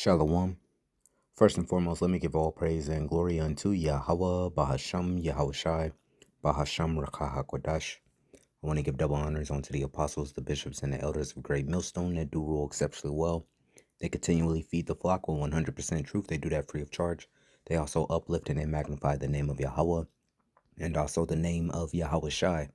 Shalom. First and foremost, let me give all praise and glory unto Yahweh, Bahasham, Yahushai, Bahasham, Rakaha Kodash. I want to give double honors unto the apostles, the bishops, and the elders of Great Millstone that do rule exceptionally well. They continually feed the flock with 100% truth. They do that free of charge. They also uplift and they magnify the name of Yahweh and also the name of Yahushai.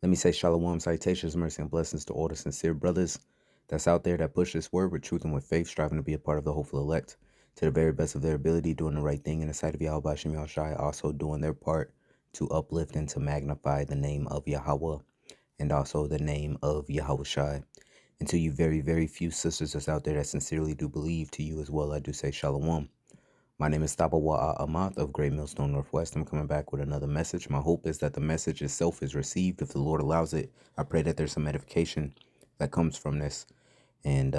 Let me say shalom, salutations, mercy, and blessings to all the sincere brothers that's out there that push this word with truth and with faith, striving to be a part of the hopeful elect to the very best of their ability, doing the right thing in the sight of Yahweh Shem Yahushai, also doing their part to uplift and to magnify the name of Yahweh and also the name of Yahushai. And to you very, very few sisters that's out there that sincerely do believe, to you as well, I do say shalom. My name is Tabawa Amath of Great Millstone Northwest. I'm coming back with another message. My hope is that the message itself is received if the Lord allows it. I pray that there's some edification that comes from this. And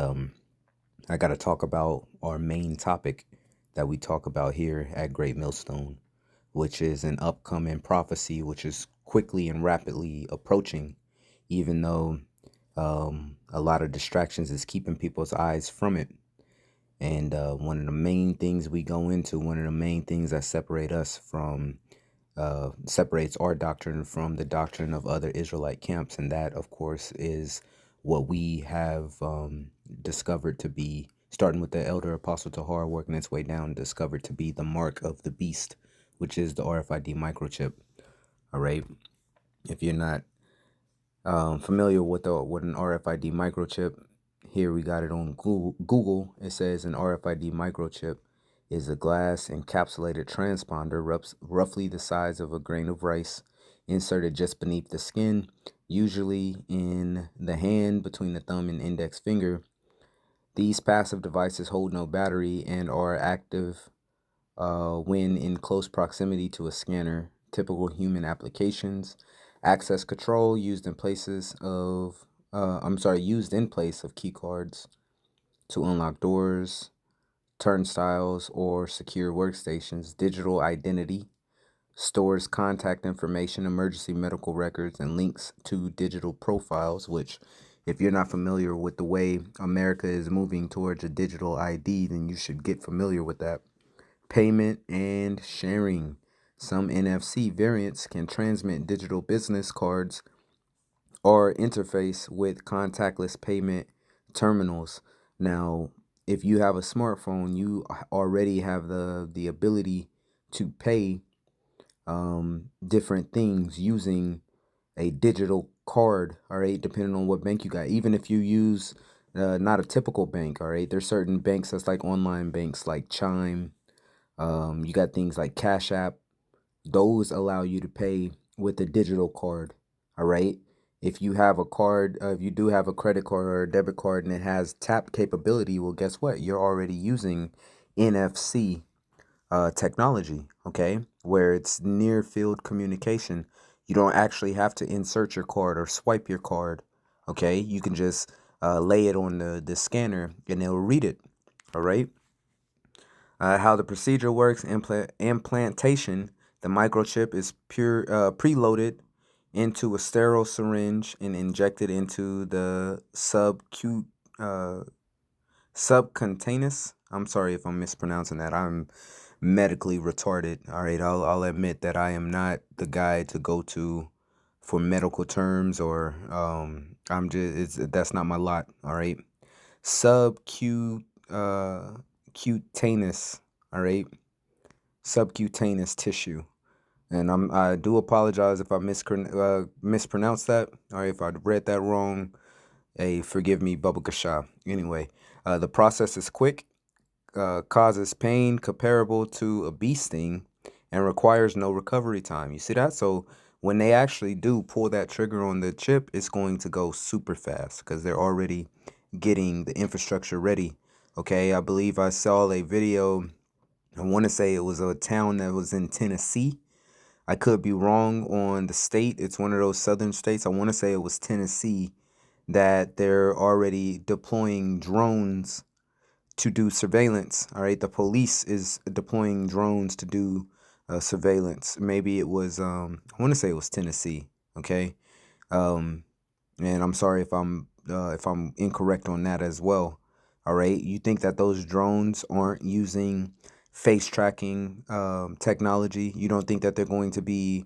I got to talk about our main topic that we talk about here at Great Millstone, which is an upcoming prophecy, which is quickly and rapidly approaching, even though a lot of distractions is keeping people's eyes from it. And one of the main things we go into, one of the main things that separate us from, separates our doctrine from the doctrine of other Israelite camps. And that, of course, is what we have discovered to be, starting with the elder apostle Tahar, working its way down, discovered to be the mark of the beast, which is the RFID microchip. All right. If you're not familiar with an RFID microchip, here we got it on Google. It says an RFID microchip is a glass encapsulated transponder roughly the size of a grain of rice, inserted just beneath the skin, usually in the hand between the thumb and index finger. These passive devices hold no battery and are active when in close proximity to a scanner. Typical human applications: access control used in places of used in place of key cards to unlock doors, turnstiles, or secure workstations. Digital identity stores contact information, emergency medical records, and links to digital profiles, which, if you're not familiar with the way America is moving towards a digital ID, then you should get familiar with that. Payment and sharing. Some NFC variants can transmit digital business cards or interface with contactless payment terminals. Now, if you have a smartphone, you already have the ability to pay different things using a digital card, all right, depending on what bank you got. Even if you use not a typical bank, all right, there's certain banks that's like online banks like Chime. You got things like Cash App. Those allow you to pay with a digital card. All right. If you have a card, if you do have a credit card or a debit card and it has tap capability, well, guess what? You're already using NFC technology, okay, where it's near field communication. You don't actually have to insert your card or swipe your card, okay? You can just lay it on the scanner and it'll read it, all right? How the procedure works: implantation. The microchip is preloaded into a sterile syringe and injected into the subcutaneous. I'm sorry if I'm mispronouncing that. I'm medically retarded. All right, I'll admit that I am not the guy to go to for medical terms, or that's not my lot. All right, cutaneous. All right, subcutaneous tissue. And I do apologize if I mispronounced that. All right, if I read that wrong, hey, forgive me, Baba Gasha. Anyway, the process is quick, causes pain comparable to a bee sting, and requires no recovery time. You see that? So when they actually do pull that trigger on the chip, it's going to go super fast because they're already getting the infrastructure ready. Okay, I believe I saw a video. I want to say it was a town that was in Tennessee. I could be wrong on the state. It's one of those southern states. I want to say it was Tennessee, that they're already deploying drones to do surveillance. All right, the police is deploying drones to do surveillance. Maybe it was I want to say it was Tennessee. Okay, and I'm sorry if I'm incorrect on that as well. All right. You think that those drones aren't using face tracking technology? You don't think that they're going to be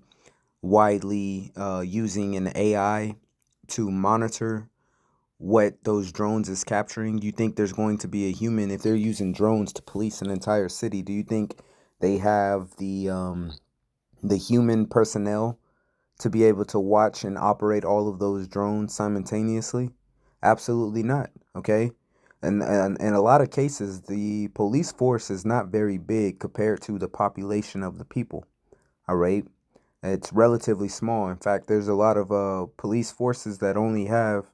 widely using an AI to monitor what those drones is capturing? You think there's going to be a human if they're using drones to police an entire city? Do you think they have the human personnel to be able to watch and operate all of those drones simultaneously? Absolutely not. Okay. And in a lot of cases, the police force is not very big compared to the population of the people. All right. It's relatively small. In fact, there's a lot of police forces that only have,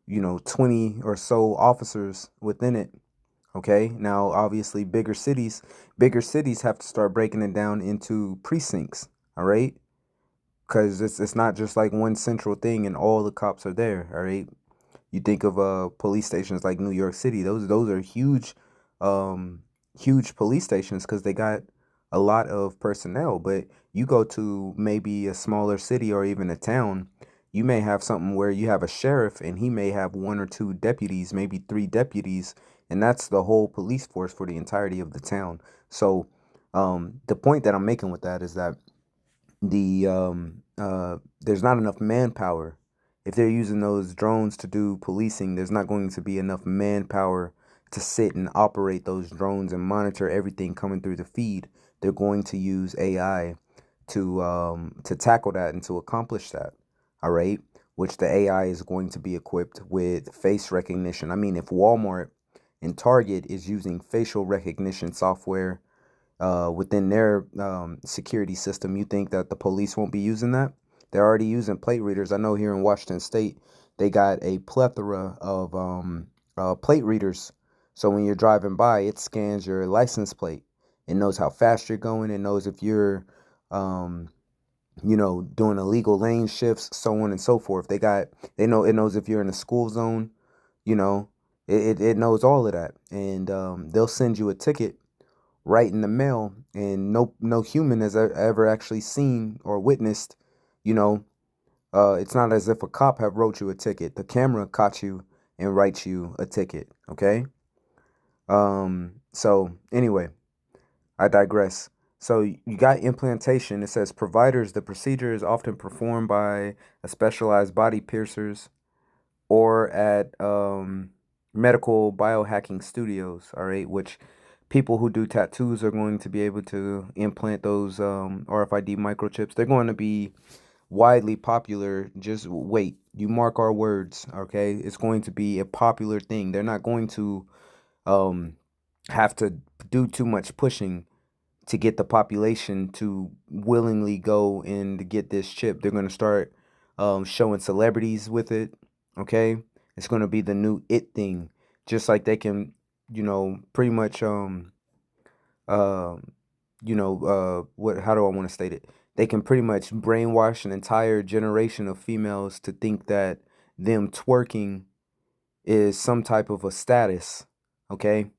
20 or so officers within it. Okay. Now, obviously, bigger cities have to start breaking it down into precincts. All right. Because it's not just like one central thing and all the cops are there. All right. You think of police stations like New York City. Those are huge, um, huge police stations because they got a lot of personnel. But you go to maybe a smaller city or even a town, you may have something where you have a sheriff and he may have one or two deputies, maybe three deputies, and that's the whole police force for the entirety of the town. So, the point that I'm making with that is that there's not enough manpower. If they're using those drones to do policing, there's not going to be enough manpower to sit and operate those drones and monitor everything coming through the feed. They're going to use AI to tackle that and to accomplish that. All right, which the AI is going to be equipped with face recognition. I mean, if Walmart and Target is using facial recognition software within their security system, you think that the police won't be using that? They're already using plate readers. I know here in Washington State, they got a plethora of plate readers. So when you're driving by, it scans your license plate. It knows how fast you're going. It knows if you're, um, doing illegal lane shifts, so on and so forth. It knows if you're in a school zone. You know, it knows all of that, and they'll send you a ticket right in the mail, and no human has ever actually seen or witnessed. you know it's not as if a cop have wrote you a ticket. The camera caught you and writes you a ticket. Okay. So anyway, I digress. So you got implantation. It says providers, the procedure is often performed by a specialized body piercers or at medical biohacking studios, all right, which people who do tattoos are going to be able to implant those RFID microchips. They're going to be widely popular. Just wait, you mark our words, okay? It's going to be a popular thing. They're not going to um, have to do too much pushing to get the population to willingly go and to get this chip. They're going to start showing celebrities with it. Okay, it's going to be the new it thing. Just like they can, pretty much uh, what? How do I want to state it? They can pretty much brainwash an entire generation of females to think that them twerking is some type of a status. Okay,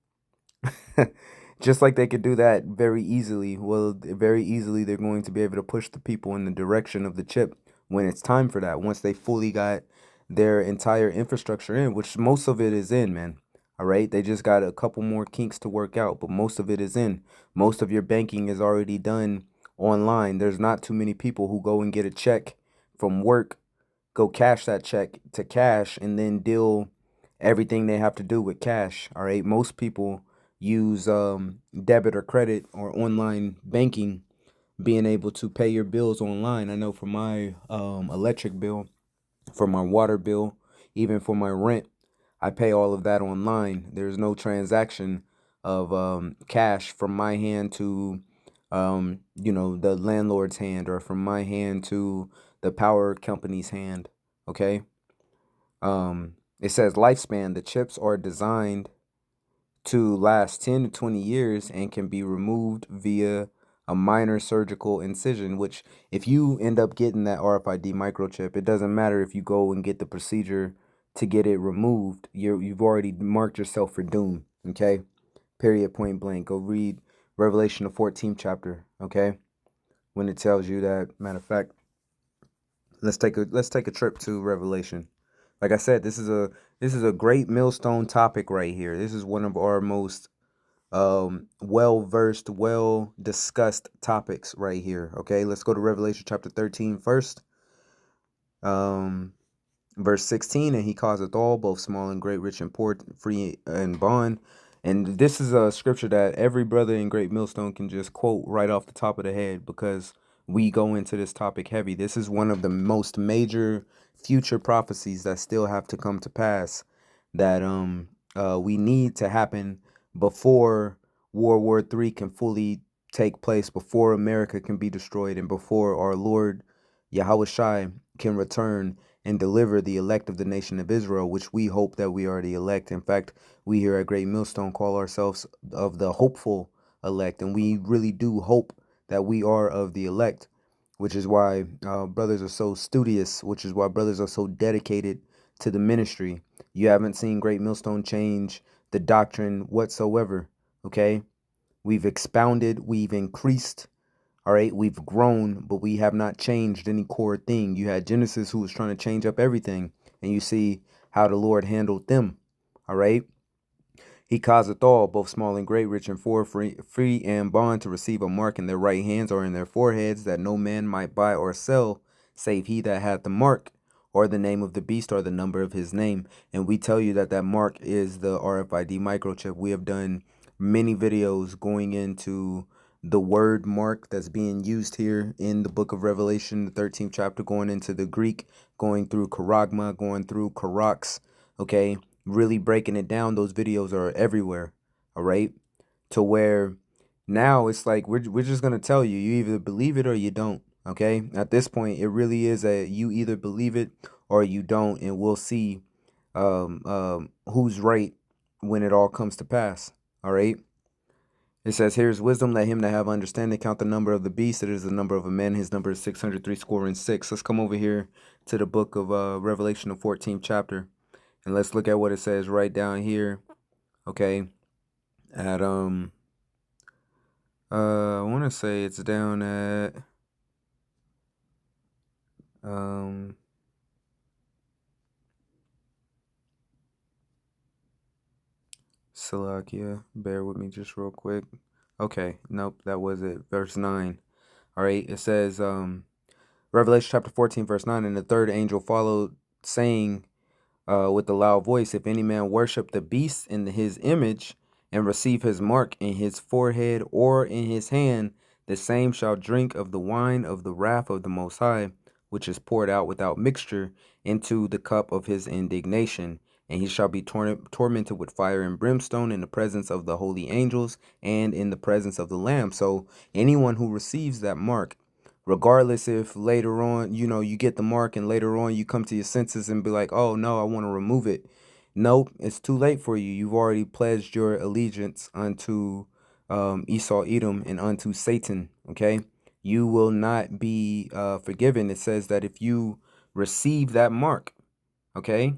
just like they could do that very easily. Well, very easily they're going to be able to push the people in the direction of the chip when it's time for that. Once they fully got their entire infrastructure in, which most of it is in, man. All right, they just got a couple more kinks to work out, but most of it is in. Most of your banking is already done online. There's not too many people who go and get a check from work, go cash that check to cash, and then deal everything they have to do with cash. All right. Most people use debit or credit or online banking, being able to pay your bills online. I know for my electric bill, for my water bill, even for my rent, I pay all of that online. There's no transaction of cash from my hand to the landlord's hand, or from my hand to the power company's hand. Okay. It says lifespan. The chips are designed to last 10 to 20 years and can be removed via a minor surgical incision, which if you end up getting that RFID microchip, it doesn't matter if you go and get the procedure to get it removed. You've already marked yourself for doom. Okay. Period, point blank. Go read Revelation, the 14th chapter. Okay. When it tells you that, matter of fact, let's take a trip to Revelation. Like I said, This is a great millstone topic right here. This is one of our most well-versed, well-discussed topics right here. Okay, let's go to Revelation chapter 13 first. Verse 16, and he causeth all, both small and great, rich and poor, free and bond. And this is a scripture that every brother in Great Millstone can just quote right off the top of the head, because we go into this topic heavy. This is one of the most major future prophecies that still have to come to pass, that we need to happen before World War III can fully take place, before America can be destroyed, and before our Lord Yahweh Shai can return and deliver the elect of the nation of Israel, which we hope that we are the elect. In fact, we here at Great Millstone call ourselves of the hopeful elect, and we really do hope that we are of the elect, which is why brothers are so studious, which is why brothers are so dedicated to the ministry. You haven't seen Great Millstone change the doctrine whatsoever, okay? We've expounded, we've increased, all right, we've grown, but we have not changed any core thing. You had Genesis, who was trying to change up everything, and you see how the Lord handled them. All right. He causeth all, both small and great, rich and poor, free and bond, to receive a mark in their right hands or in their foreheads, that no man might buy or sell, save he that hath the mark, or the name of the beast, or the number of his name. And we tell you that that mark is the RFID microchip. We have done many videos going into the word mark that's being used here in the book of Revelation, the 13th chapter, going into the Greek, going through charagma, going through karax, okay? Really breaking it down. Those videos are everywhere, all right? To where now it's like we're just going to tell you, you either believe it or you don't, okay? At this point, it really is a you either believe it or you don't, and we'll see who's right when it all comes to pass, all right? It says, here's wisdom, let him that have understanding count the number of the beast. It is the number of a man. His number is 603 score and six. Let's come over here to the book of Revelation, the 14th chapter. And let's look at what it says right down here. Okay. At I want to say it's down at Salakia. Bear with me just real quick. Okay, nope, that was it. Verse 9. All right, it says Revelation chapter 14, verse 9, and the third angel followed, saying, with a loud voice, if any man worship the beast in his image, and receive his mark in his forehead or in his hand, the same shall drink of the wine of the wrath of the Most High, which is poured out without mixture into the cup of his indignation. And he shall be tormented with fire and brimstone in the presence of the holy angels and in the presence of the Lamb. So anyone who receives that mark, regardless if later on, you get the mark and later on you come to your senses and be like, oh no, I want to remove it. Nope, it's too late for you. You've already pledged your allegiance unto Esau, Edom, and unto Satan, okay? You will not be forgiven. It says that if you receive that mark, okay?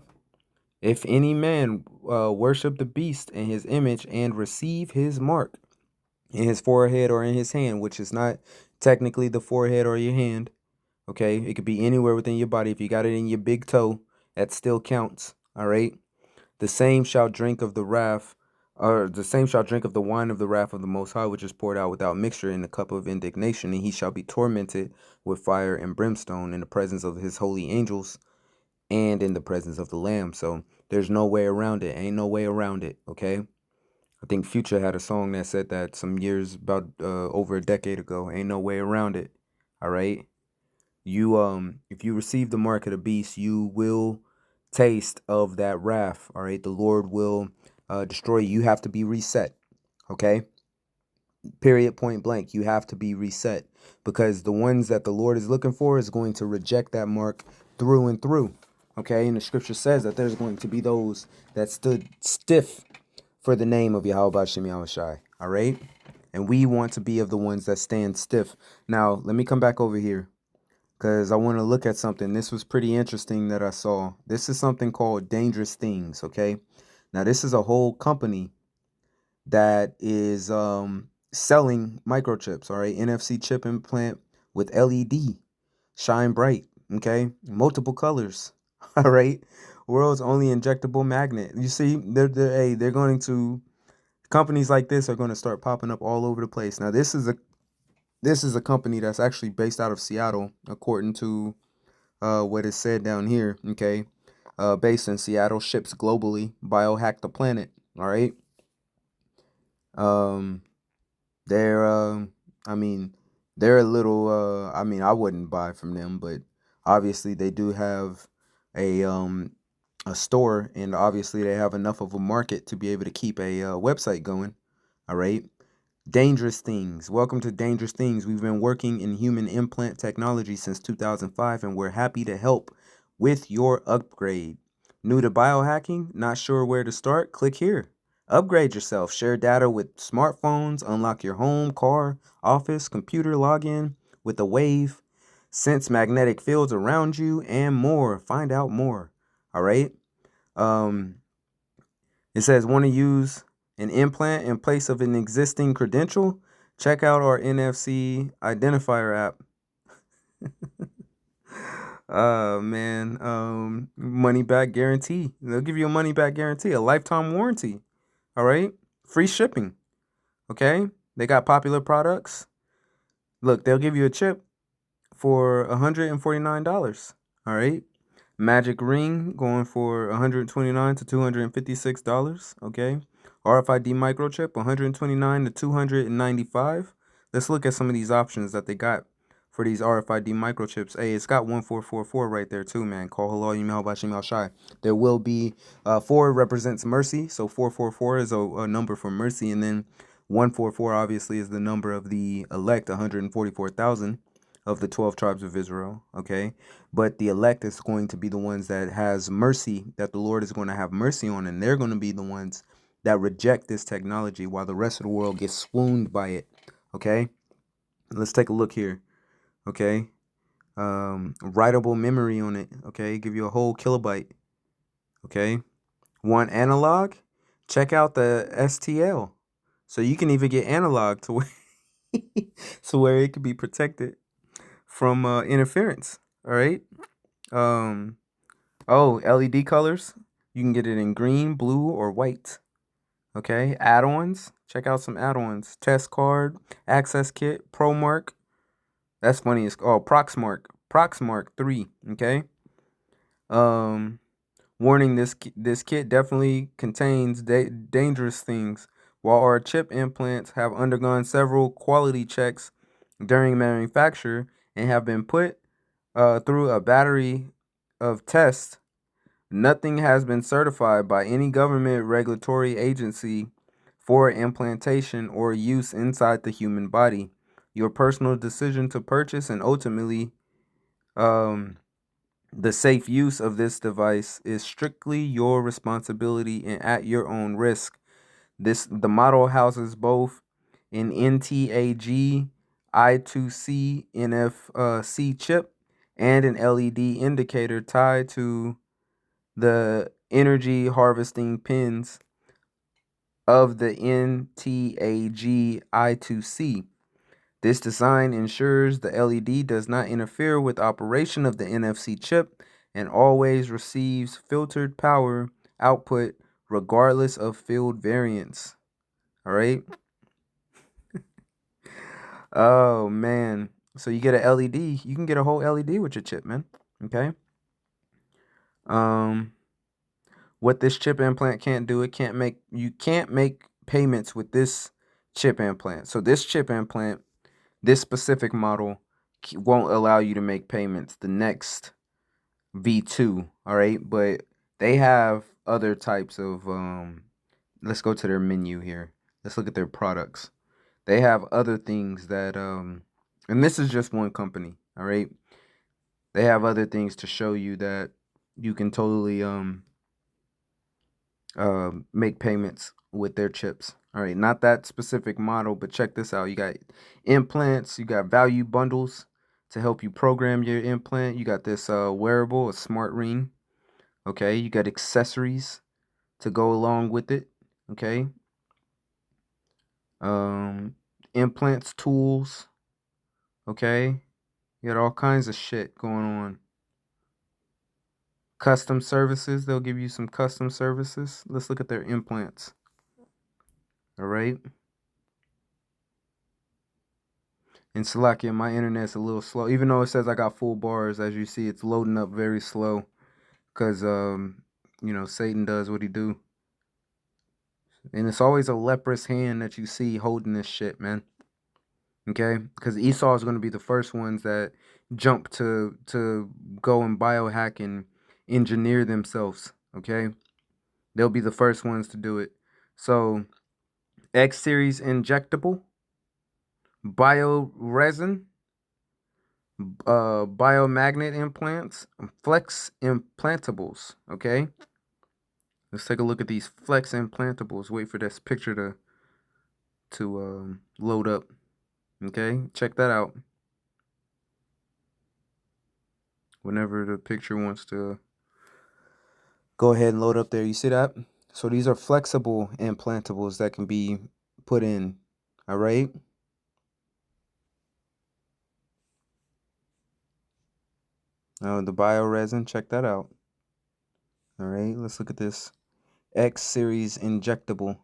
If any man worship the beast in his image and receive his mark in his forehead or in his hand, which is not technically the forehead or your hand, okay? It could be anywhere within your body. If you got it in your big toe, that still counts, all right? The same shall drink of the wrath, or the same shall drink of the wine of the wrath of the Most High, which is poured out without mixture in the cup of indignation, and he shall be tormented with fire and brimstone in the presence of his holy angels and in the presence of the Lamb. So there's no way around it. Ain't no way around it, okay? I think Future had a song that said that some years, about over a decade ago. Ain't no way around it, all right? You if you receive the mark of the beast, you will taste of that wrath, all right? The Lord will destroy you. You have to be reset, okay? Period, point blank. You have to be reset, because the ones that the Lord is looking for is going to reject that mark through and through, okay? And the scripture says that there's going to be those that stood stiff for the name of Yahweh Bashem Yahushai, all right? And we want to be of the ones that stand stiff. Now, let me come back over here, because I want to look at something. This was pretty interesting that I saw. This is something called Dangerous Things, okay? Now, this is a whole company that is selling microchips, all right? NFC chip implant with LED, shine bright, okay? Multiple colors, all right? World's only injectable magnet. You see, they're going to, companies like this are going to start popping up all over the place. Now, this is a company that's actually based out of Seattle, according to what is said down here. Okay, based in Seattle, ships globally, biohack the planet. All right. Um, they're I mean, they're a little I mean, I wouldn't buy from them, but obviously they do have a store, and obviously they have enough of a market to be able to keep a website going. All right. Dangerous Things. Welcome to Dangerous Things. We've been working in human implant technology since 2005, and we're happy to help with your upgrade. New to biohacking? Not sure where to start? Click here. Upgrade yourself. Share data with smartphones. Unlock your home, car, office, computer login with a wave. Sense magnetic fields around you and more. Find out more. All right. Um, it says, want to use an implant in place of an existing credential? Check out our NFC identifier app. Man, money back guarantee. They'll give you a money back guarantee, a lifetime warranty. All right, free shipping. Okay, they got popular products. Look, they'll give you a chip for $149. All right, Magic Ring going for $129 to $256. Okay. RFID microchip $129 to $295. Let's look at some of these options that they got for these RFID microchips. Hey, it's got 1444 right there too, man. Call hello, email by email shy. There will be 4 represents mercy, so 444 is a number for mercy, and then 144 obviously is the number of the elect, 144,000 of the 12 tribes of Israel. Okay. But the elect is going to be the ones that has mercy, that the Lord is going to have mercy on, and they're going to be the ones that reject this technology while the rest of the world gets swooned by it. Okay, let's take a look here. Okay, writable memory on it. Okay, give you a whole kilobyte. Okay, want analog? Check out the STL. So you can even get analog to where, to where it can be protected from interference. All right. Um, Oh, LED colors. You can get it in green, blue, or white. Okay. Add-ons. Check out some add-ons. Test card, access kit, ProMark. That's funny. It's Proxmark. Proxmark 3. Okay. Um, Warning: this kit definitely contains dangerous things. While our chip implants have undergone several quality checks during manufacture and have been put through a battery of tests, nothing has been certified by any government regulatory agency for implantation or use inside the human body. Your personal decision to purchase and ultimately um, the safe use of this device is strictly your responsibility and at your own risk. The model houses both an NTAG I2C NFC chip and an LED indicator tied to the energy harvesting pins of the NTAG I2C. This design ensures the LED does not interfere with operation of the NFC chip and always receives filtered power output regardless of field variance. All right. Oh man. So you get a LED, you can get a whole LED with your chip, man. Okay. Um What this chip implant can't do, you can't make payments with this chip implant. So this chip implant, this specific model won't allow you to make payments. The next V2, all right? But they have other types of let's go to their menu here. Let's look at their products. They have other things that and this is just one company, all right? They have other things to show you that you can totally make payments with their chips. All right, not that specific model, but check this out. You got implants, you got value bundles to help you program your implant. You got this wearable, a smart ring. Okay, you got accessories to go along with it. Okay, um, implants, tools. Okay, you got all kinds of shit going on. Custom services. They'll give you some custom services. Let's look at their implants. All right. And Slovakia, my internet's a little slow. Even though it says I got full bars, as you see, it's loading up very slow. Because, you know, Satan does what he do. And it's always a leprous hand that you see holding this shit, man. Okay? Because Esau is going to be the first ones that jump to go and biohack and engineer themselves. Okay? They'll be the first ones to do it. So, X series injectable, bio resin, biomagnet implants, flex implantables. Okay? Let's take a look at these flex implantables. Wait for this picture to load up. Okay, check that out. Whenever the picture wants to go ahead and load up there, you see that? So these are flexible implantables that can be put in. All right. Now the bioresin, check that out. All right, let's look at this X series injectable.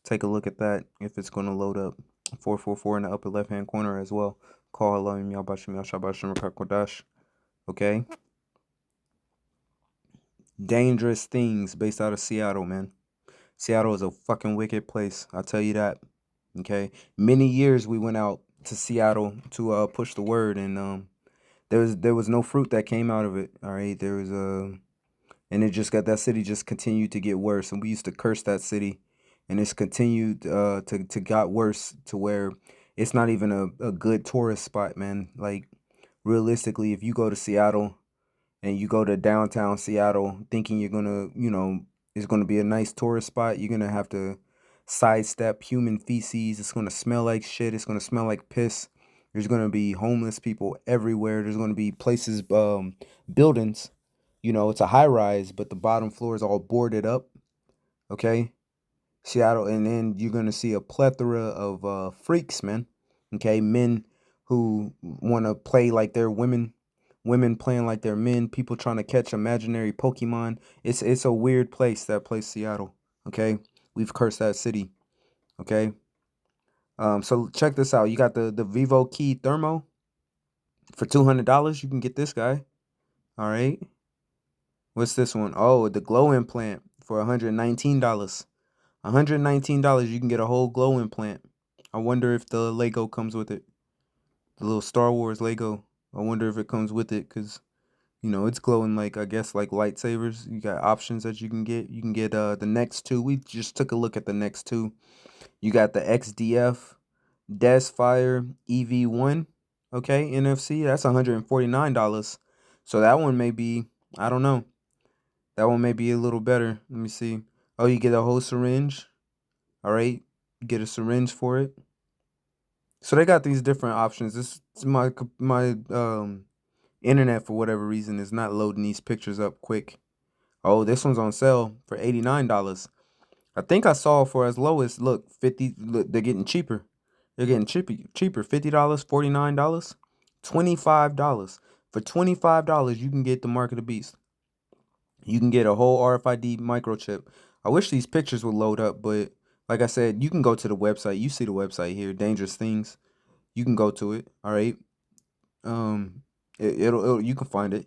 Take a look at that if it's going to load up. 444 in the upper left hand corner as well. Call Elohim Yabashim Yashabashim Kodash. Okay. Dangerous things based out of Seattle, man. Seattle is a fucking wicked place. I'll tell you that. Okay. Many years we went out to Seattle to push the word, and there was no fruit that came out of it. All right. There was and it just got, that city just continued to get worse, and we used to curse that city, and it's continued to got worse to where it's not even a good tourist spot, man. Like, realistically, if you go to Seattle and you go to downtown Seattle thinking you're gonna, you know, it's gonna be a nice tourist spot, you're gonna have to sidestep human feces. It's gonna smell like shit. It's gonna smell like piss. There's gonna be homeless people everywhere. There's gonna be places, buildings. You know, it's a high rise, but the bottom floor is all boarded up. Okay, Seattle, and then you're gonna see a plethora of freaks, man. Okay, men who want to play like they're women, women playing like they're men, people trying to catch imaginary Pokemon. It's a weird place, that place, Seattle. Okay, we've cursed that city. Okay, so check this out. You got the Vivo Key Thermo for $200. You can get this guy. All right, what's this one? Oh, the glow implant for $119. $119, you can get a whole glow implant. I wonder if the Lego comes with it. The little Star Wars Lego. I wonder if it comes with it, because, you know, it's glowing like, I guess, like lightsabers. You got options that you can get. You can get the next two. We just took a look at the next two. You got the XDF Desfire EV1. Okay, NFC. That's $149. So that one may be, I don't know. That one may be a little better. Let me see. Oh, you get a whole syringe. All right, get a syringe for it. So they got these different options. This my internet, for whatever reason, is not loading these pictures up quick. Oh, this one's on sale for $89. I think I saw for as low as, look, 50. Look, they're getting cheaper. They're getting cheaper. $50, $49, $25. For $25, you can get the Mark of the Beast. You can get a whole RFID microchip. I wish these pictures would load up, but like I said, you can go to the website. You see the website here, Dangerous Things. You can go to it. All right. It'll you can find it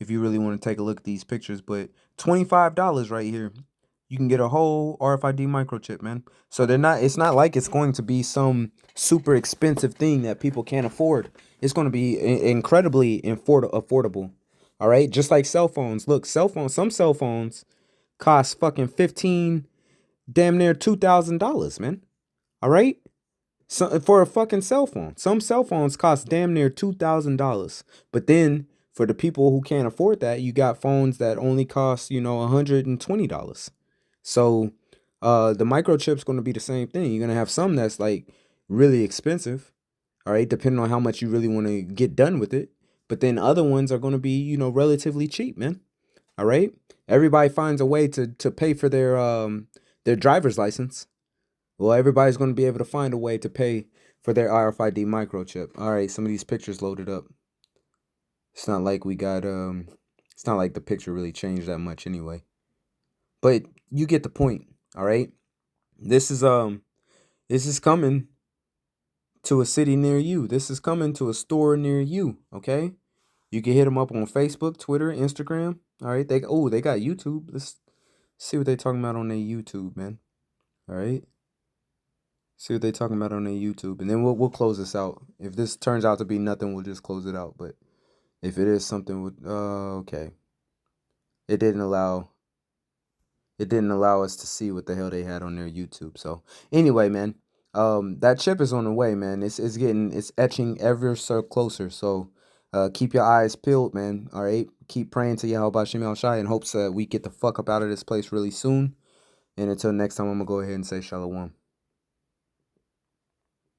if you really want to take a look at these pictures. But $25 right here, you can get a whole RFID microchip, man. So they're not. It's not like it's going to be some super expensive thing that people can't afford. It's going to be incredibly affordable. All right, just like cell phones. Look, cell phones. Some cell phones cost fucking 15, damn near $2,000, man. All right, so for a fucking cell phone, some cell phones cost damn near $2,000. But then for the people who can't afford that, you got phones that only cost, you know, $120. So the microchip's going to be the same thing. You're going to have some that's like really expensive, all right, depending on how much you really want to get done with it. But then other ones are going to be, you know, relatively cheap, man. All right. Everybody finds a way to pay for their driver's license. Well, everybody's going to be able to find a way to pay for their RFID microchip. All right, some of these pictures loaded up. It's not like we got It's not like the picture really changed that much anyway. But you get the point, all right? This is coming to a city near you. This is coming to a store near you, okay? You can hit them up on Facebook, Twitter, Instagram. All right, they got YouTube. Let's see what they talking about on their YouTube, man. All right, see what they talking about on their YouTube, and then we'll close this out. If this turns out to be nothing, we'll just close it out. But if it is something, with okay, it didn't allow us to see what the hell they had on their YouTube. So anyway, man, that chip is on the way, man. It's etching ever so closer. So keep your eyes peeled, man. All right, keep praying to Yahweh Shem Shai in hopes that we get the fuck up out of this place really soon. And until next time, I'm gonna go ahead and say shalom.